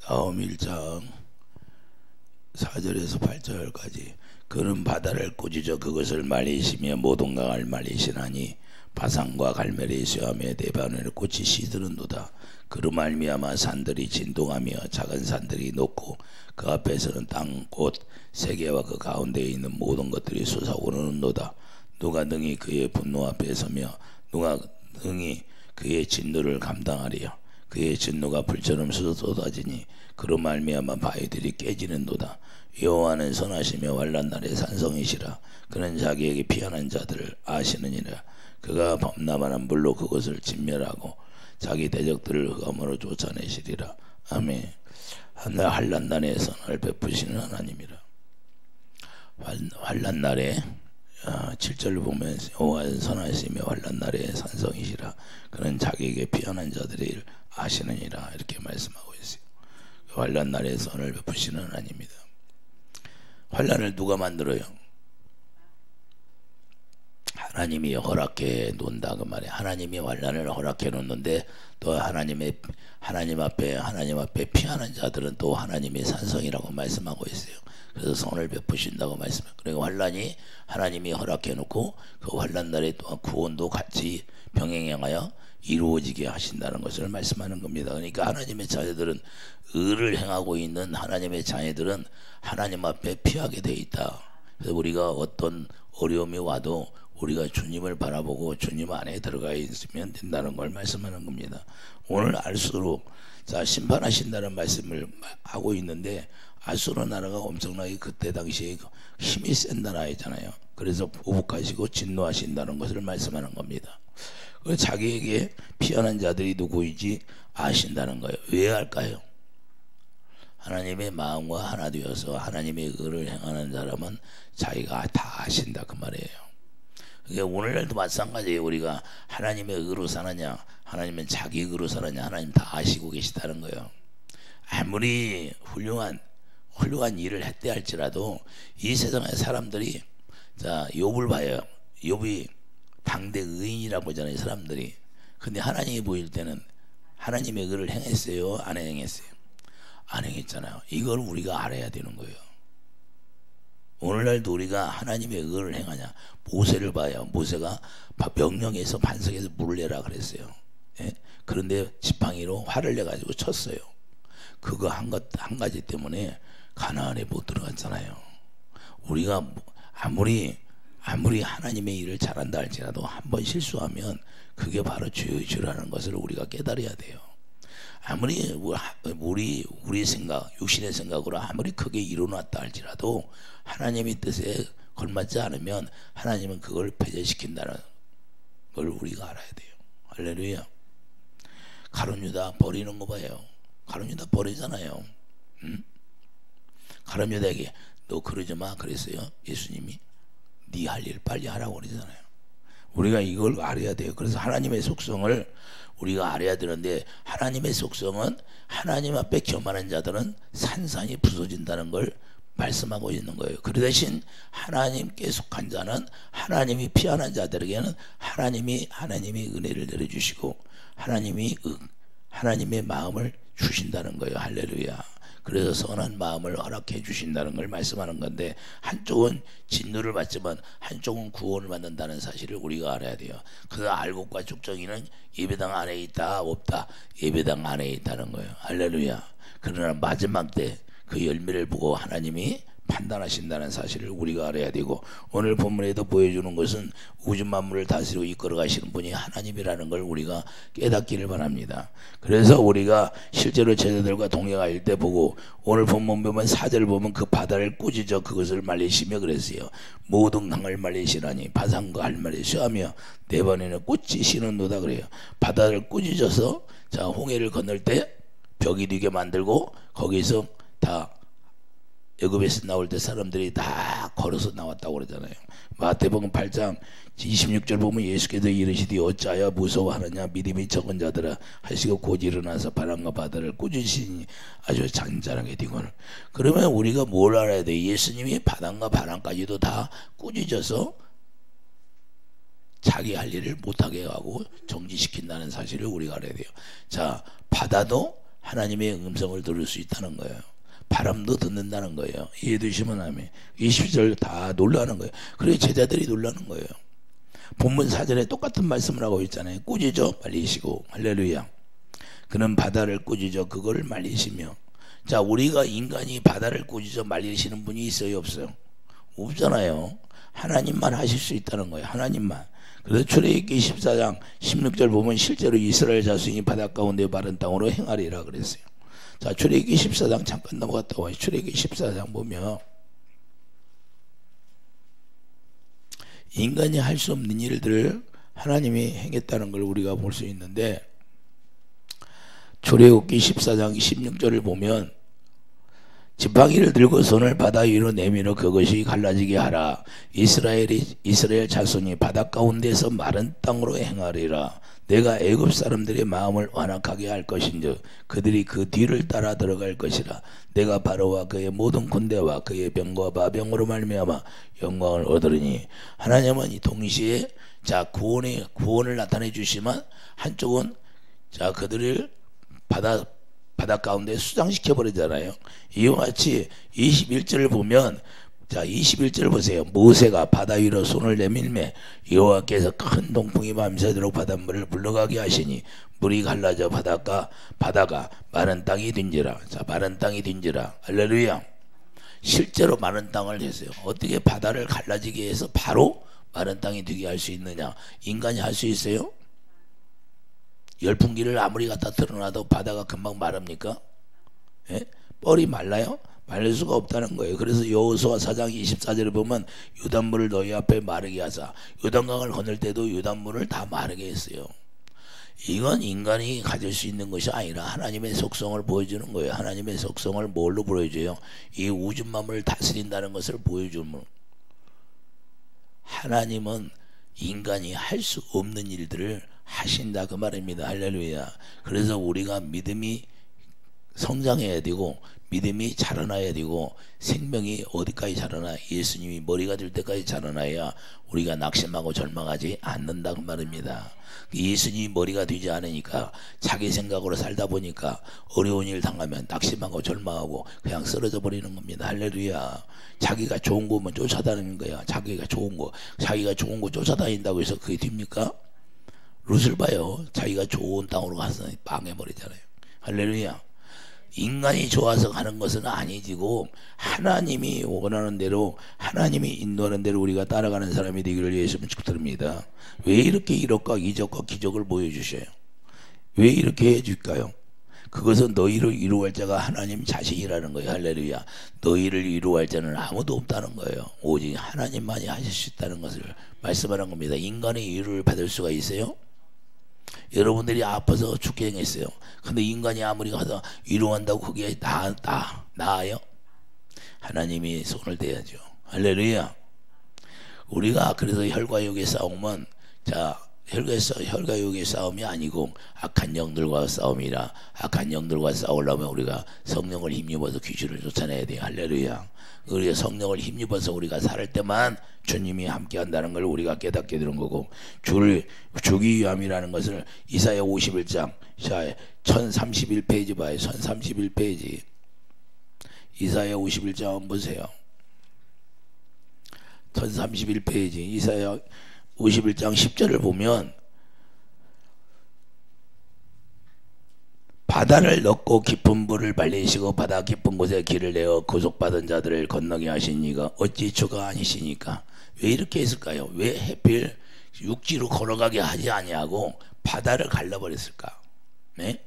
사움 1장 4절에서 8절까지 그는 바다를 꾸짖어 그것을 말리시며 모든 강을 말리시나니 바산과 갈멜이 쇠하며 대바늘 꽃이 시드는도다. 그로 말미암아 산들이 진동하며 작은 산들이 녹고 그 앞에서는 땅꽃 세계와 그 가운데에 있는 모든 것들이 솟아오르는도다. 누가 능히 그의 분노 앞에 서며 누가 능히 그의 진노를 감당하리요. 그의 진노가 불처럼 쏟아지니 그로 말미암아 바위들이 깨지는도다. 여호와는 선하시며 환난 날의 산성이시라. 그는 자기에게 피하는 자들을 아시느니라. 그가 범람하는 물로 그것을 진멸하고 자기 대적들을 흑암으로 쫓아내시리라. 아멘. 환난 날에 선을 베푸시는 하나님이라. 환난 날에 7절을 보면 여호와는 선하시며 환난 날에 산성이시라. 그는 자기에게 피하는 자들을 아시느니라. 이렇게 말씀하고 있어요. 환난 날에 선을 베푸시는 하나님이다. 환난을 누가 만들어요? 하나님이 허락해 놓는다 그 말이에요. 하나님이 환난을 허락해 놓는데 또 하나님 앞에 피하는 자들은 또 하나님의 산성이라고 말씀하고 있어요. 그래서 선을 베푸신다고 말씀해요. 그러니까 환난이 하나님이 허락해 놓고 그 환난 날에 또한 구원도 같이 병행하여 이루어지게 하신다는 것을 말씀하는 겁니다. 그러니까 하나님의 자녀들은 의를 행하고 있는 하나님의 자녀들은 하나님 앞에 피하게 돼 있다. 그래서 우리가 어떤 어려움이 와도 우리가 주님을 바라보고 주님 안에 들어가 있으면 된다는 걸 말씀하는 겁니다. 오늘 알수록 심판하신다는 말씀을 하고 있는데 알수록 나라가 엄청나게 그때 당시에 힘이 센 나라였잖아요. 그래서 보복하시고 진노하신다는 것을 말씀하는 겁니다. 자기에게 피하는 자들이 누구인지 아신다는 거예요. 왜 할까요? 하나님의 마음과 하나 되어서 하나님의 의를 행하는 사람은 자기가 다 아신다 그 말이에요. 그러니까 오늘날도 마찬가지예요. 우리가 하나님의 의로 사느냐 하나님은 자기 의로 사느냐 하나님 다 아시고 계시다는 거예요. 아무리 훌륭한 일을 했대 할지라도 이 세상의 사람들이 욥을 봐요. 욥이 당대 의인이라고 하잖아요 사람들이. 근데 하나님이 보일 때는 하나님의 의를 행했어요 안 행했어요? 안 행했잖아요. 이걸 우리가 알아야 되는 거예요. 오늘날도 우리가 하나님의 의를 행하냐. 모세를 봐요. 모세가 명령해서 반석에서 물을 내라 그랬어요. 예? 그런데 지팡이로 화를 내가지고 쳤어요. 그거 한 가지 때문에 가나안에 못 들어갔잖아요. 우리가 아무리 하나님의 일을 잘한다 할지라도 한번 실수하면 그게 바로 죄라는 것을 우리가 깨달아야 돼요. 아무리 우리 생각, 육신의 생각으로 아무리 크게 이뤄놨다 할지라도 하나님의 뜻에 걸맞지 않으면 하나님은 그걸 배제시킨다는 걸 우리가 알아야 돼요. 할렐루야. 가룟 유다 버리는 거 봐요. 가룟 유다 버리잖아요. 가룟 유다에게 너 그러지 마 그랬어요. 예수님이 네 할 일 빨리 하라고 그러잖아요. 우리가 이걸 알아야 돼요. 그래서 하나님의 속성을 우리가 알아야 되는데 하나님의 속성은 하나님 앞에 겸하는 자들은 산산이 부서진다는 걸 말씀하고 있는 거예요. 그 대신 하나님께 속한 자는 하나님이 피하는 자들에게는 하나님이 은혜를 내려주시고 하나님의 마음을 주신다는 거예요. 할렐루야. 그래서 선한 마음을 허락해 주신다는 걸 말씀하는 건데 한쪽은 진노를 받지만 한쪽은 구원을 받는다는 사실을 우리가 알아야 돼요. 그래서 알곡과 죽정이는 예배당 안에 있다 없다? 예배당 안에 있다는 거예요. 할렐루야. 그러나 마지막 때 그 열매를 보고 하나님이 판단하신다는 사실을 우리가 알아야 되고 오늘 본문에도 보여주는 것은 우주 만물을 다스리고 이끌어 가시는 분이 하나님이라는 걸 우리가 깨닫기를 바랍니다. 그래서 우리가 실제로 제자들과 동행할 때 보고 오늘 본문 보면 4절 보면 그 바다를 꾸짖어 그것을 말리시며 그랬어요. 모든 강을 말리시라니 바산과 갈멜이 쇠하며 네 번에는 꽃이 시는도다 그래요. 바다를 꾸짖어서 홍해를 건널 때 벽이 되게 만들고 거기서 다 애굽에서 나올 때 사람들이 다 걸어서 나왔다고 그러잖아요. 마태복음 8장 26절 보면 예수께서 이르시되 어찌하여 무서워하느냐 믿음이 적은 자들아 하시고 곧 일어나서 바람과 바다를 꾸짖으시니 아주 잔잔하게 되거늘. 그러면 우리가 뭘 알아야 돼? 예수님이 바람과 바람까지도 다 꾸짖어서 자기 할 일을 못하게 하고 정지시킨다는 사실을 우리가 알아야 돼요. 바다도 하나님의 음성을 들을 수 있다는 거예요. 바람도 듣는다는 거예요. 이해되시면 하면 20절 다 놀라는 거예요. 그래서 제자들이 놀라는 거예요. 본문 4절에 똑같은 말씀을 하고 있잖아요. 꾸짖어 말리시고. 할렐루야. 그는 바다를 꾸짖어 그걸 말리시며. 자, 우리가 인간이 바다를 꾸짖어 말리시는 분이 있어요, 없어요? 없잖아요. 하나님만 하실 수 있다는 거예요. 하나님만. 그래서 출애굽기 14장 16절 보면 실제로 이스라엘 자손이 바다 가운데 마른 땅으로 행하리라 그랬어요. 자, 출애굽기 14장 잠깐 넘어갔다 와요. 출애굽기 14장 보면 인간이 할 수 없는 일들을 하나님이 행했다는 걸 우리가 볼 수 있는데, 출애굽기 14장 16절을 보면 지팡이를 들고 손을 바다 위로 내밀어 그것이 갈라지게 하라. 이스라엘 자손이 바다 가운데서 마른 땅으로 행하리라. 내가 애굽 사람들의 마음을 완악하게 할 것인즉 그들이 그 뒤를 따라 들어갈 것이라. 내가 바로와 그의 모든 군대와 그의 병과 마병으로 말미암아 영광을 얻으리니. 하나님은 이 동시에 자 구원을 나타내 주시면 한쪽은 자 그들을 바다 가운데 수장시켜 버리잖아요. 이와 같이 21절을 보면, 자 21절 보세요. 모세가 바다 위로 손을 내밀매 여호와께서 큰 동풍이 밤새도록 바닷물을 불러가게 하시니 물이 갈라져 바다가 마른 땅이 된지라. 자, 마른 땅이 된지라. 할렐루야. 실제로 마른 땅을 했어요. 어떻게 바다를 갈라지게 해서 바로 마른 땅이 되게 할 수 있느냐? 인간이 할 수 있어요? 열풍기를 아무리 갖다 틀어놔도 바다가 금방 마릅니까? 예? 뻘이 말라요? 말릴 수가 없다는 거예요. 그래서 여호수아 4장 24절에 보면 요단물을 너희 앞에 마르게 하사. 요단강을 건널 때도 요단물을 다 마르게 했어요. 이건 인간이 가질 수 있는 것이 아니라 하나님의 속성을 보여주는 거예요. 하나님의 속성을 뭘로 보여줘요? 이 우주 만물을 다스린다는 것을 보여주는. 하나님은 인간이 할 수 없는 일들을 하신다 그 말입니다. 할렐루야. 그래서 우리가 믿음이 성장해야 되고 믿음이 자라나야 되고 생명이 어디까지 자라나? 예수님이 머리가 될 때까지 자라나야 우리가 낙심하고 절망하지 않는다 그 말입니다. 예수님이 머리가 되지 않으니까 자기 생각으로 살다 보니까 어려운 일 당하면 낙심하고 절망하고 그냥 쓰러져 버리는 겁니다. 할렐루야. 자기가 좋은 거면 쫓아다니는 거야. 자기가 좋은 거 쫓아다닌다고 해서 그게 됩니까? 룻을 봐요. 자기가 좋은 땅으로 가서 망해버리잖아요. 할렐루야. 인간이 좋아서 가는 것은 아니지고 하나님이 원하는 대로 하나님이 인도하는 대로 우리가 따라가는 사람이 되기를 예수님 축복드립니다. 왜 이렇게 이적과 기적을 보여주셔요? 왜 이렇게 해줄까요? 그것은 너희를 이루할 자가 하나님 자신이라는 거예요. 할렐루야. 너희를 이루할 자는 아무도 없다는 거예요. 오직 하나님만이 하실 수 있다는 것을 말씀하는 겁니다. 인간의 이루를 받을 수가 있어요? 여러분들이 아파서 죽게 행했어요. 근데 인간이 아무리 가서 위로한다고 그게 나아요? 하나님이 손을 대야죠. 할렐루야. 우리가 그래서 혈과 육의 싸움은 자 혈과 육의 싸움이 아니고 악한 영들과 싸움이라. 악한 영들과 싸우려면 우리가 성령을 힘입어서 귀신을 쫓아내야 돼요. 할렐루야. 우리가 성령을 힘입어서 우리가 살 때만 주님이 함께 한다는 걸 우리가 깨닫게 되는 거고, 주를 주기 위함이라는 것을 이사야 51장 자 1031페이지 봐요. 1031페이지 이사야 51장 한번 보세요. 1031페이지 이사야 51장 10절을 보면 바다를 넣고 깊은 물을 말리시고 바다 깊은 곳에 길을 내어 구속받은 자들을 건너게 하신 이가 어찌 주가 아니시니까. 왜 이렇게 했을까요? 왜 해필 육지로 걸어가게 하지 아니하고 바다를 갈라버렸을까? 네?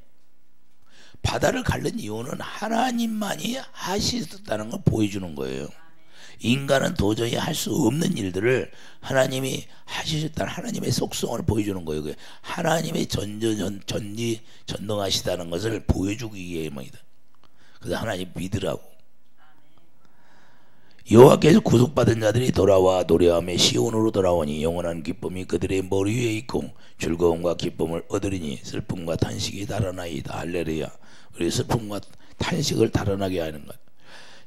바다를 갈른 이유는 하나님만이 하시겠다는 걸 보여주는 거예요. 인간은 도저히 할 수 없는 일들을 하나님이 하시겠다는 하나님의 속성을 보여주는 거예요. 하나님의 전능하시다는 것을 보여주기 위함이다. 그래서 하나님 믿으라고. 여호와께서 구속받은 자들이 돌아와 노래하며 시온으로 돌아오니 영원한 기쁨이 그들의 머리 위에 있고 즐거움과 기쁨을 얻으리니 슬픔과 탄식이 달아나이다. 할렐루야. 우리 슬픔과 탄식을 달아나게 하는 것.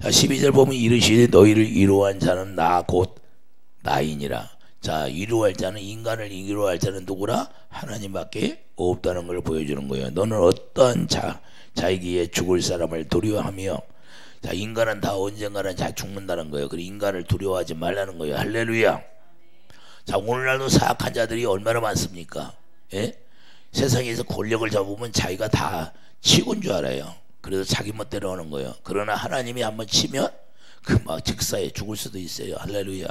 12절 보면 이르시되 너희를 위로한 자는 나 곧 나이니라. 자, 위로할 자는, 인간을 위로할 자는 누구라? 하나님밖에 없다는 걸 보여주는 거예요. 너는 어떠한 자기의 죽을 사람을 두려워하며, 자, 인간은 다 언젠가는 다 죽는다는 거예요. 그리고 인간을 두려워하지 말라는 거예요. 할렐루야. 자, 오늘날도 사악한 자들이 얼마나 많습니까? 예? 세상에서 권력을 잡으면 자기가 다 치고인 줄 알아요. 그래서 자기 멋대로 하는 거예요. 그러나 하나님이 한번 치면 금방 즉사에 죽을 수도 있어요. 할렐루야.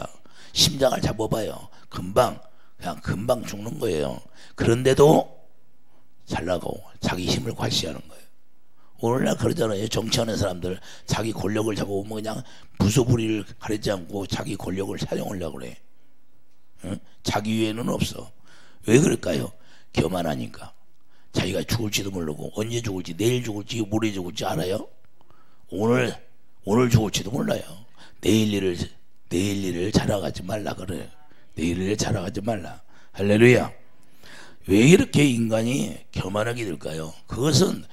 심장을 잡아봐요. 그냥 금방 죽는 거예요. 그런데도 잘 나가고 자기 힘을 과시하는 거예요. 오늘날 그러잖아요. 정치하는 사람들 자기 권력을 잡아오면 그냥 부수부리를 가리지 않고 자기 권력을 사용하려고 그래. 응? 자기 위에는 없어. 왜 그럴까요? 교만하니까. 자기가 죽을지도 모르고 언제 죽을지, 내일 죽을지, 모레 죽을지 알아요? 오늘 죽을지도 몰라요. 내일 일을 자랑하지 말라 그래요. 내일 일을 자랑하지 말라. 할렐루야. 왜 이렇게 인간이 교만하게 될까요? 그것은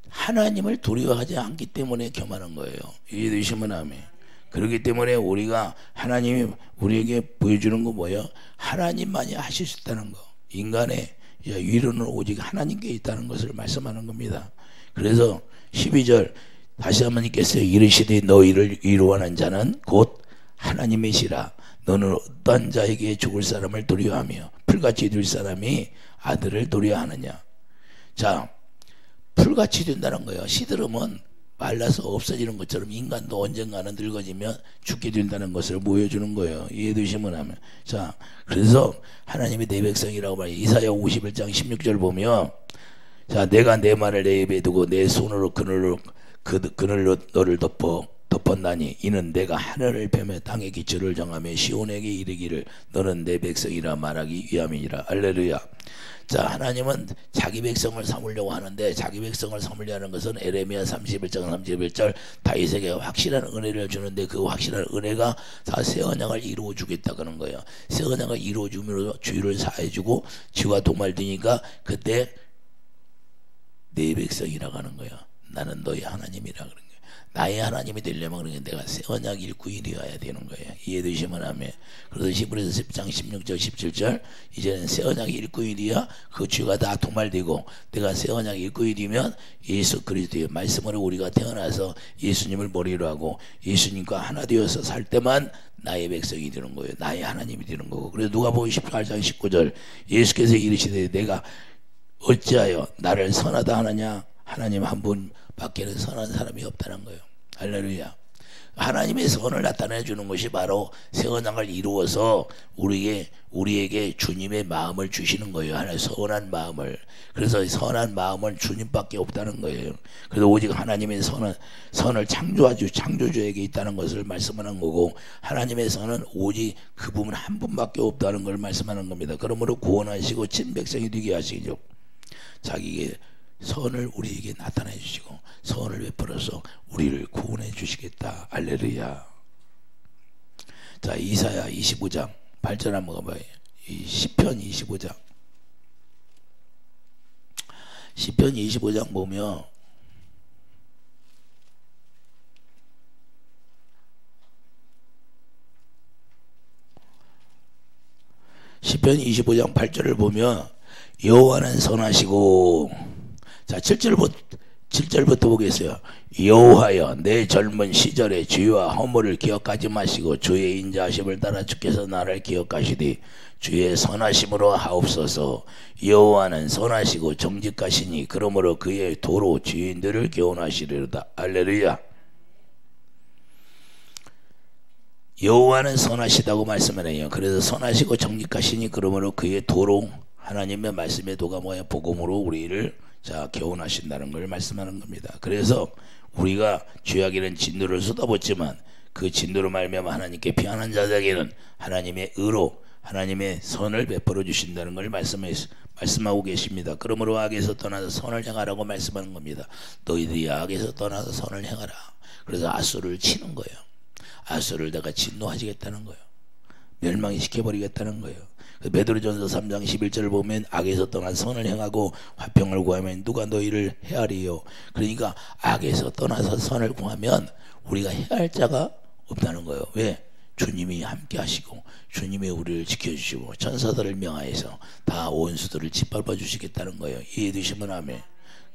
하나님을 두려워하지 않기 때문에 교만한 거예요. 이해되시면 아멘. 그렇기 때문에 우리가 하나님이 우리에게 보여주는 거 뭐예요? 하나님만이 하실 수 있다는 거. 인간의 위로는 오직 하나님께 있다는 것을 말씀하는 겁니다. 그래서 12절 다시 한번 읽겠어요. 이르시되 너희를 위로하는 자는 곧 하나님이시라. 너는 어떤 자에게 죽을 사람을 두려워하며 풀같이 될 사람이 아들을 두려워하느냐. 자, 풀같이 된다는 거예요. 시들으면 말라서 없어지는 것처럼 인간도 언젠가는 늙어지면 죽게 된다는 것을 보여주는 거예요. 이해되시면 하면. 자, 그래서 하나님이 내 백성이라고 말해요. 이사야 51장 16절 보면, 자, 내가 내 말을 내 입에 두고 내 손으로 그늘로 너를 덮었나니 이는 내가 하늘을 펴며 땅의 기초를 정하며 시온에게 이르기를 너는 내 백성이라 말하기 위함이니라. 할렐루야. 자, 하나님은 자기 백성을 삼으려고 하는데, 자기 백성을 삼으려는 것은 에레미야 31장 31절 다윗에게 확실한 은혜를 주는데, 그 확실한 은혜가 다 새 언약을 이루어 주겠다 그런 거예요. 새 언약을 이루어 주므로 주의를 사해 주고 지와 도말드니까 그때 내 백성이라고 하는 거예요. 나는 너의 하나님이라 그런 거예요. 나의 하나님이 되려면 그러니까 내가 새 언약 읽고 이루어야 되는 거예요. 이해되시면 하면. 그래서 히브리서 10장 16절 17절 이제는 새 언약 읽고 이루어야 그 죄가 다 도말되고, 내가 새 언약 읽고 이루면 예수 그리스도의 말씀으로 우리가 태어나서 예수님을 머리로 하고 예수님과 하나 되어서 살 때만 나의 백성이 되는 거예요. 나의 하나님이 되는 거고. 그래서 누가복음 18장 19절 예수께서 이르시되 내가 어찌하여 나를 선하다 하느냐. 하나님 한 분밖에는 선한 사람이 없다는 거예요. 할렐루야. 하나님의 선을 나타내 주는 것이 바로 새 언약을 이루어서 우리에게 주님의 마음을 주시는 거예요. 하나의 선한 마음을. 그래서 선한 마음은 주님밖에 없다는 거예요. 그래서 오직 하나님의 선을 창조주에게 있다는 것을 말씀하는 거고, 하나님의 선은 오직 그분 한 분밖에 없다는 걸 말씀하는 겁니다. 그러므로 구원하시고 친백성이 되게 하시죠. 자기의 선을 우리에게 나타내 주시고 선을 베풀어서 우리를 구원해 주시겠다. 할렐루야. 자, 이사야 25장 8절 한번 가봐요. 시편 25장 시편 25장 보면 시편 25장 8절을 보면 여호와는 선하시고, 자, 7절부터 보겠어요. 여호와여 내 젊은 시절의 죄와 허물을 기억하지 마시고 주의 인자하심을 따라 주께서 나를 기억하시되 주의 선하심으로 하옵소서. 여호와는 선하시고 정직하시니 그러므로 그의 도로 죄인들을 교훈하시리로다. 할렐루야. 여호와는 선하시다고 말씀하네요. 그래서 선하시고 정직하시니 그러므로 그의 도로, 하나님의 말씀의 도가 뭐야? 복음으로 우리를 교훈하신다는 걸 말씀하는 겁니다. 그래서 우리가 죄악에는 진노를 쏟아붓지만 그 진노로 말미암아 하나님께 피하는 자들에게는 하나님의 의로, 하나님의 선을 베풀어 주신다는 걸 말씀하고 계십니다. 그러므로 악에서 떠나서 선을 행하라고 말씀하는 겁니다. 너희들이 악에서 떠나서 선을 행하라. 그래서 아수를 치는 거예요. 아수를 내가 진노하시겠다는 거예요. 멸망이 시켜버리겠다는 거예요. 베드로전서 3장 11절을 보면 악에서 떠난 선을 행하고 화평을 구하면 누가 너희를 헤아리요. 그러니까 악에서 떠나서 선을 구하면 우리가 헤아릴 자가 없다는 거예요. 왜? 주님이 함께 하시고 주님이 우리를 지켜주시고 천사들을 명하여서 다 원수들을 짓밟아 주시겠다는 거예요. 이해되시면 아멘.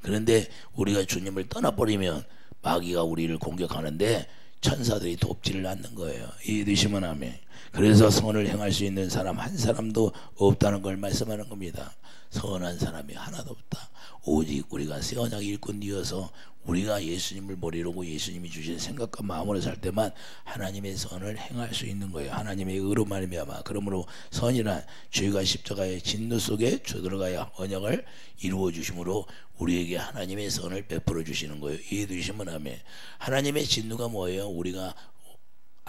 그런데 우리가 주님을 떠나버리면 마귀가 우리를 공격하는데 천사들이 돕지를 않는 거예요. 이해되시면 아멘. 그래서 선을 행할 수 있는 사람 한 사람도 없다는 걸 말씀하는 겁니다. 선한 사람이 하나도 없다. 오직 우리가 새 언약 일꾼이어서 우리가 예수님을 머리로고 예수님이 주신 생각과 마음으로 살 때만 하나님의 선을 행할 수 있는 거예요. 하나님의 의로 말미암아. 그러므로 선이란 죄가 십자가의 진노 속에 들어가야 언약을 이루어 주심으로 우리에게 하나님의 선을 베풀어 주시는 거예요. 이해되시면 아멘. 하나님의 진노가 뭐예요? 우리가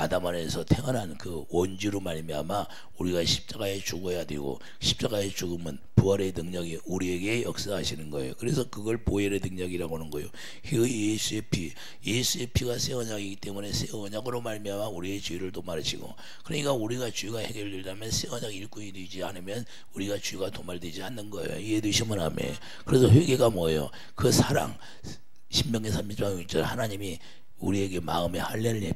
아담 안에서 태어난 그 원죄로 말미암아 우리가 십자가에 죽어야 되고 십자가에 죽으면 부활의 능력이 우리에게 역사하시는 거예요. 그래서 그걸 보혈의 능력이라고 하는 거예요. 예수의 피, 예수의 피가 새 언약이기 때문에 새 언약으로 말미암아 우리의 죄를 도말하시고, 그러니까 우리가 죄가 해결되려면 새 언약 일꾼이 되지 않으면 우리가 죄가 도말되지 않는 거예요. 이해되시면 아멘. 그래서 회개가 뭐예요? 그 사랑, 신명기 30장 6절 하나님이 우리에게 마음의 할례를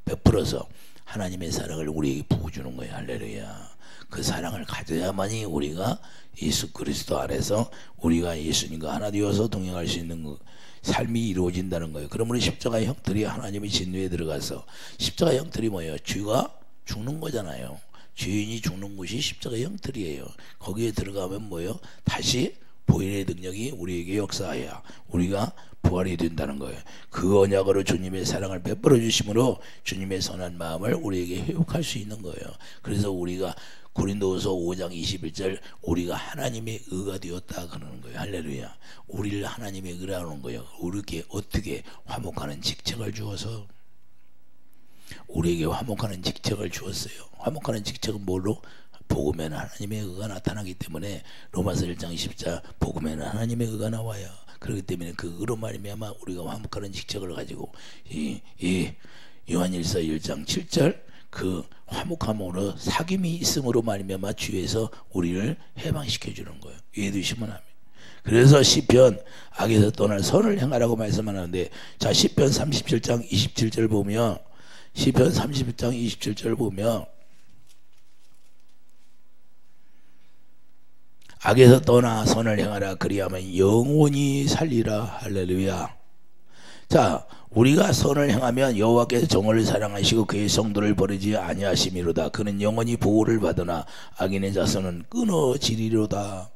베풀어서 하나님의 사랑을 우리에게 부어주는 거예요. 할렐루야. 그 사랑을 가져야만이 우리가 예수 그리스도 안에서 우리가 예수님과 하나 되어서 동행할 수 있는 그 삶이 이루어진다는 거예요. 그러므로 십자가의 형틀이 하나님의 진노에 들어가서, 십자가의 형틀이 뭐예요? 죄가 죽는 거잖아요. 죄인이 죽는 곳이 십자가의 형틀이에요. 거기에 들어가면 뭐예요? 다시 보혈의 능력이 우리에게 역사하여 우리가 부활이 된다는 거예요. 그 언약으로 주님의 사랑을 베풀어 주심으로 주님의 선한 마음을 우리에게 회복할 수 있는 거예요. 그래서 우리가 고린도후서 5장 21절 우리가 하나님의 의가 되었다 그러는 거예요. 할렐루야. 우리를 하나님의 의라는 거예요. 우리에게 어떻게 화목하는 직책을 주어서, 우리에게 화목하는 직책을 주었어요. 화목하는 직책은 뭘로? 복음에는 하나님의 의가 나타나기 때문에 로마서 1장 20절 복음에는 하나님의 의가 나와요. 그렇기 때문에 그 의로 말미암아 우리가 화목하는 직책을 가지고 이 요한일서 1장 7절 그 화목함으로 사귐이 있음으로 말미암아 주에서 우리를 해방시켜 주는 거예요. 이해되시면 합니다. 그래서 시편 악에서 떠날 선을 행하라고 말씀하는데, 자 시편 37장 27절 보면, 시편 37장 27절 보면 악에서 떠나 선을 행하라 그리하면 영원히 살리라. 할렐루야. 자, 우리가 선을 행하면 여호와께서 정오를 사랑하시고 그의 성도를 버리지 아니하심이로다. 그는 영원히 보호를 받으나 악인의 자손은 끊어지리로다.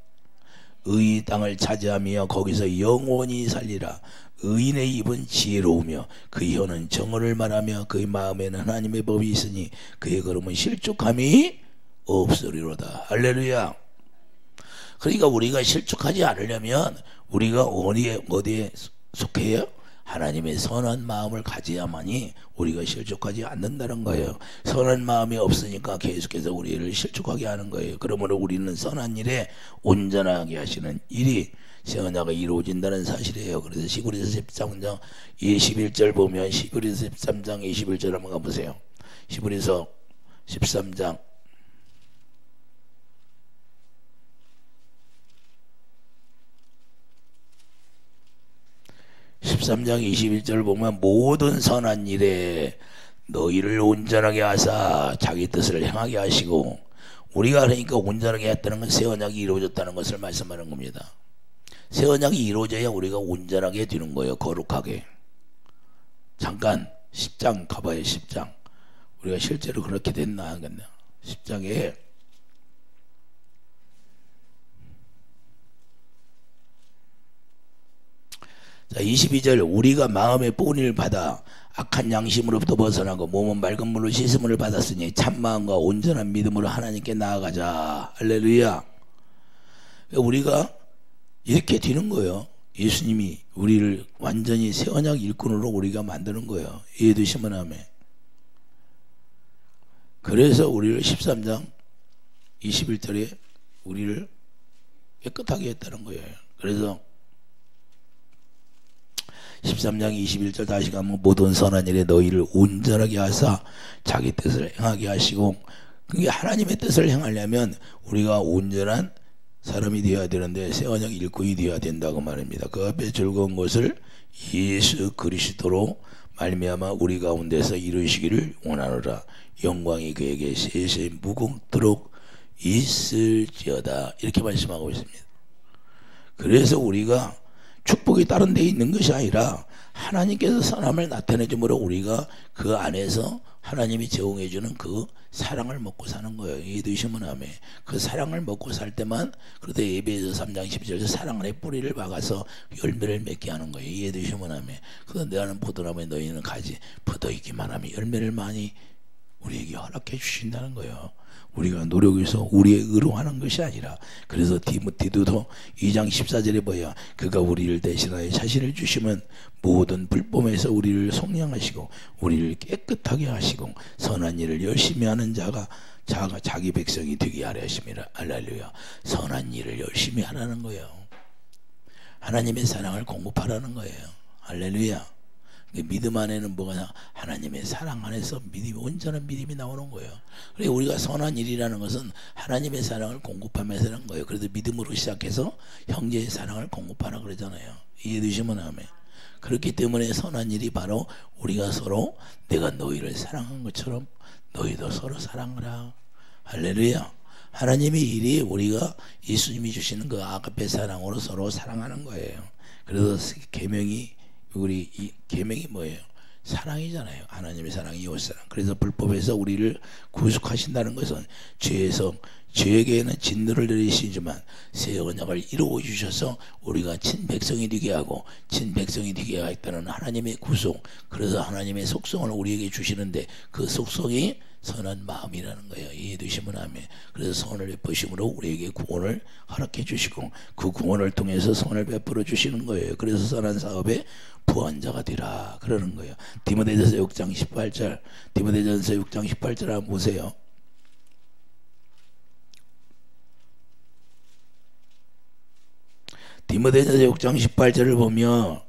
의의 땅을 차지하며 거기서 영원히 살리라. 의인의 입은 지혜로우며 그의 혀는 정오를 말하며 그의 마음에는 하나님의 법이 있으니 그의 걸음은 실족함이 없으리로다. 할렐루야. 그러니까 우리가 실족하지 않으려면 우리가 어디에 속해요? 하나님의 선한 마음을 가져야만이 우리가 실족하지 않는다는 거예요. 선한 마음이 없으니까 계속해서 우리를 실족하게 하는 거예요. 그러므로 우리는 선한 일에 온전하게 하시는 일이 새 언약이 이루어진다는 사실이에요. 그래서 시브리서 13장 21절 보면, 시브리서 13장 21절 한번 가보세요. 시브리서 13장 13장 21절 보면 모든 선한 일에 너희를 온전하게 하사 자기 뜻을 행하게 하시고, 우리가 그러니까 온전하게 했다는 건 새 언약이 이루어졌다는 것을 말씀하는 겁니다. 새 언약이 이루어져야 우리가 온전하게 되는 거예요. 거룩하게. 잠깐 10장 가봐요. 10장 우리가 실제로 그렇게 됐나 안 됐나. 10장에 자 22절 우리가 마음의 뿌니를 받아 악한 양심으로부터 벗어나고 몸은 맑은 물로 씻음을 받았으니 참마음과 온전한 믿음으로 하나님께 나아가자. 할렐루야. 우리가 이렇게 되는 거예요. 예수님이 우리를 완전히 새 언약 일꾼으로 우리가 만드는 거예요. 이해되시면 하면. 그래서 우리를 13장 21절에 우리를 깨끗하게 했다는 거예요. 그래서 13장 21절 다시 가면 모든 선한 일에 너희를 온전하게 하사 자기 뜻을 행하게 하시고, 그게 하나님의 뜻을 행하려면 우리가 온전한 사람이 되어야 되는데 새 언약 일꾼이 되어야 된다고 말합니다. 그 앞에 즐거운 것을 예수 그리스도로 말미암아 우리 가운데서 이루시기를 원하노라. 영광이 그에게 세세 무궁토록 있을지어다. 이렇게 말씀하고 있습니다. 그래서 우리가 축복이 다른 데 있는 것이 아니라 하나님께서 선함을 나타내 주므로 우리가 그 안에서 하나님이 제공해 주는 그 사랑을 먹고 사는 거예요. 이해되시면 아멘. 그 사랑을 먹고 살 때만, 그래도 에베소 3장 12절에서 사랑 안에 뿌리를 박아서 열매를 맺게 하는 거예요. 이해되시면 아멘. 그래서 내가는 포도나무에 너희는 가지 퍼져 있기만 하면 열매를 많이 우리에게 허락해 주신다는 거예요. 우리가 노력해서 우리의 의로 하는 것이 아니라. 그래서 디도서 2장 14절에 보여 그가 우리를 대신하여 자신을 주시면 모든 불법에서 우리를 속량하시고 우리를 깨끗하게 하시고 선한 일을 열심히 하는 자가 자기 백성이 되게 하려 하심이라. 할렐루야. 선한 일을 열심히 하라는 거예요. 하나님의 사랑을 공급하라는 거예요. 할렐루야. 믿음 안에는 뭐가 하나님의 사랑 안에서 믿음이, 온전한 믿음이 나오는 거예요. 그래 우리가 선한 일이라는 것은 하나님의 사랑을 공급하면서 하는 거예요. 그래서 믿음으로 시작해서 형제의 사랑을 공급하라 그러잖아요. 이해되시면 아멘. 그렇기 때문에 선한 일이 바로 우리가 서로 내가 너희를 사랑한 것처럼 너희도 서로 사랑하라. 할렐루야. 하나님의 일이 우리가 예수님이 주시는 그 아가페 사랑으로 서로 사랑하는 거예요. 그래서 계명이, 우리 이 계명이 뭐예요? 사랑이잖아요. 하나님의 사랑이 이웃사랑. 그래서 불법에서 우리를 구속하신다는 것은 죄에게는 진노를 내리시지만 새 언약을 이루어 주셔서 우리가 친백성이 되게 하고 친백성이 되게 하겠다는 하나님의 구속. 그래서 하나님의 속성을 우리에게 주시는데 그 속성이 선한 마음이라는 거예요. 이해되시면 아멘. 그래서 선을 베푸심으로 우리에게 구원을 허락해 주시고 그 구원을 통해서 선을 베풀어 주시는 거예요. 그래서 선한 사업에 부한자가 되라 그러는 거예요. 디모데전서 6장 18절, 디모데전서 6장 18절 한번 보세요. 디모데전서 6장 18절을 보면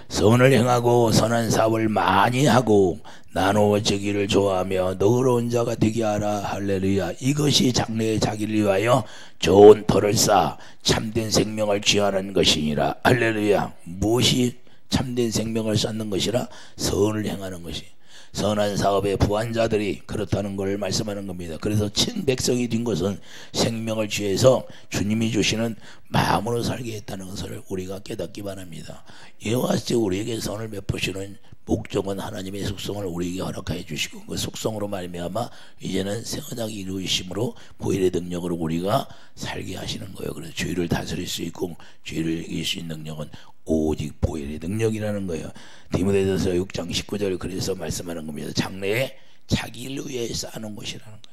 선을 행하고 선한 사업을 많이 하고 나누어지기를 좋아하며 너그러운 자가 되게 하라. 할렐루야. 이것이 장래에 자기를 위하여 좋은 터를 쌓아 참된 생명을 취하는 것이니라. 할렐루야. 무엇이 참된 생명을 쌓는 것이라? 선을 행하는 것이. 선한 사업의 부한 자들이 그렇다는 걸 말씀하는 겁니다. 그래서 친백성이 된 것은 생명을 취해서 주님이 주시는 마음으로 살게 했다는 것을 우리가 깨닫기 바랍니다. 이와 같이 우리에게 선을 베푸시는 목적은 하나님의 속성을 우리에게 허락해 주시고 그 속성으로 말미암아 이제는 새 언약이 이루어심으로 보혈의 능력으로 우리가 살게 하시는 거예요. 그래서 죄를 다스릴 수 있고 죄를 이길 수 있는 능력은 오직 보혈의 능력이라는 거예요. 디모데전서 6장 19절 그래서 말씀하는 겁니다. 장래에 자기를 위해 쌓는 것이라는 거예요.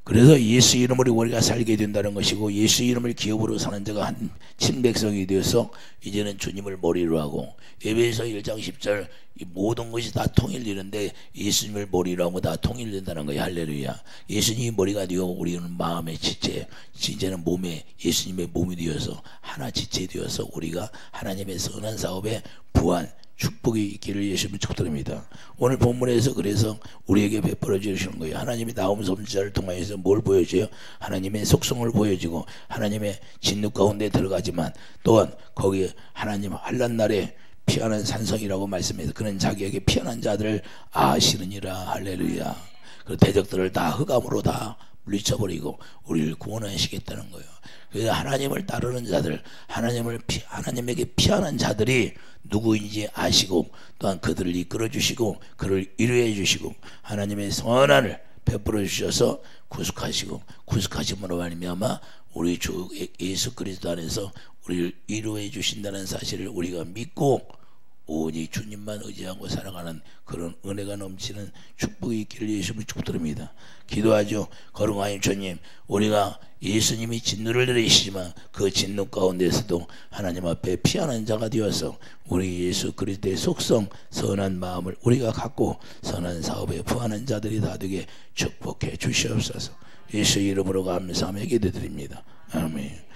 그래서 예수 이름으로 우리가 살게 된다는 것이고 예수 이름을 기업으로 사는 자가 한 친백성이 되어서 이제는 주님을 머리로 하고 에베소 1장 10절 이 모든 것이 다 통일되는데 예수님을 머리로 하고 다 통일된다는 거예요. 할렐루야. 예수님이 머리가 되어 우리는 마음의 지체, 이제는 몸에 예수님의 몸이 되어서 하나 지체 되어서 우리가 하나님의 선한 사업에 부한 축복이 있기를 예수님을 축복드립니다. 오늘 본문에서 그래서 우리에게 베풀어 주시는 거예요. 하나님이 나움 선지자를 통해서 뭘 보여줘요? 하나님의 속성을 보여주고 하나님의 진노 가운데 들어가지만 또한 거기에 하나님 환난 날에 피하는 산성이라고 말씀해서 그는 자기에게 피하는 자들을 아시느니라. 할렐루야. 그 대적들을 다 흑암으로 다 물리쳐버리고 우리를 구원하시겠다는 거예요. 그래서 하나님을 따르는 자들, 하나님에게 피하는 자들이 누구인지 아시고 또한 그들을 이끌어 주시고 그를 위로해 주시고 하나님의 선한을 베풀어 주셔서 구속하시고 구속하심으로 말미암아 우리 주 예수 그리스도 안에서 우리를 위로해 주신다는 사실을 우리가 믿고 오직 주님만 의지하고 살아가는 그런 은혜가 넘치는 축복이 있기를 예수님을 축복드립니다. 기도하죠. 거룩하신 주님, 우리가 예수님이 진노를 내리시지만 그 진노 가운데서도 하나님 앞에 피하는 자가 되어서 우리 예수 그리스도의 속성 선한 마음을 우리가 갖고 선한 사업에 부하는 자들이 다 되게 축복해 주시옵소서. 예수 이름으로 감사하며 기도드립니다. 아멘.